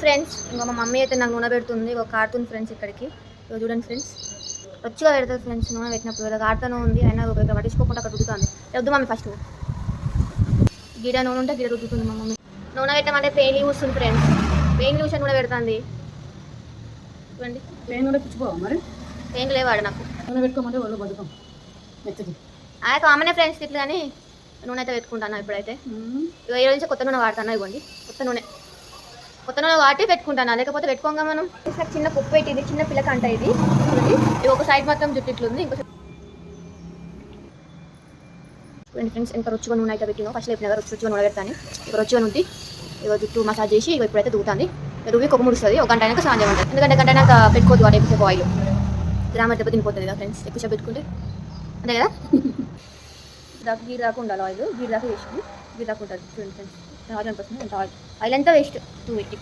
Friends ఇంకా మా mummy అయితే నాకు నూనె పెడుతుంది, ఒక కారుతుంది ఫ్రెండ్స్ ఇక్కడికి. ఇక చూడండి ఫ్రెండ్స్, రుచిగా పెడుతుంది ఫ్రెండ్స్ నూనె పెట్టినప్పుడు. ఇలా కారుతూనే ఉంది, అయినా ఇక్కడ పట్టించుకోకుండా అక్కడ రుద్దుతుంది. వద్దు మమ్మీ ఫస్ట్ గిడ నూనె ఉంటే గిడ రుద్దుతుంది మా మమ్మీ. నూనె పెట్టమంటే పెయిన్ చూస్తుంది ఫ్రెండ్స్, పెయిన్ చూసి నూనె పెడుతుంది. చూడండి పెయిన్ నూనె పుచ్చిపోవా మరి? పెయిన్ లేవాడు నాకు నూనె పెట్టుకోమంటే వాళ్ళు బతుకం మెత్తది. కామనే ఫ్రెండ్స్ ఇట్లా కానీ నూనె అయితే పెట్టుకుంటాను ఇప్పుడైతే. ఇక ఈ రోజు నుంచి కొత్త నూనె వాడుతాను. ఇవ్వండి కొత్త నూనె వాటి పెట్టుకుంటాను, లేకపోతే పెట్టుకోగా మనం. నాకు చిన్న కుప్ప పెట్టి, ఇది చిన్న పిల్లక అంట ఇది. ఇది ఒక సైడ్ మొత్తం జుట్టు ఇట్లుంది, ఇంకో ఫ్రెండ్స్ ఎంత రుచిగా నూనె అయితే పెట్టిందో. ఫస్ట్ లేపిన రుచిగా నూనె పెడతాను. ఇక రుచిగా నుండి ఇక జుట్టు మసాజ్ చేసి ఇక ఇప్పుడైతే దూగుతుంది. రువ్వి కొమ్మ ముడుస్తుంది, ఒక గంట అయినాక స్నానం చేయమంటుంది. ఎందుకంటే గంట అయినాక పెట్టుకోవద్దు వాటి ఎక్కువసేపు ఆయిల్, గ్రామర్ దెబ్బ తినిపోతుంది కదా ఫ్రెండ్స్ ఎక్కువసేపు పెట్టుకుంటే. అంతే కదా, గీరు దాకా ఉండాలి ఆయిల్, గీరు దాకా వేసి గీరు దాకా ఉంటుంది. చూడండి ఫ్రెండ్స్ ఆయిల్ అనిపిస్తుంది, ఎంత ఆయిల్ ఎంత వేస్ట్ 280.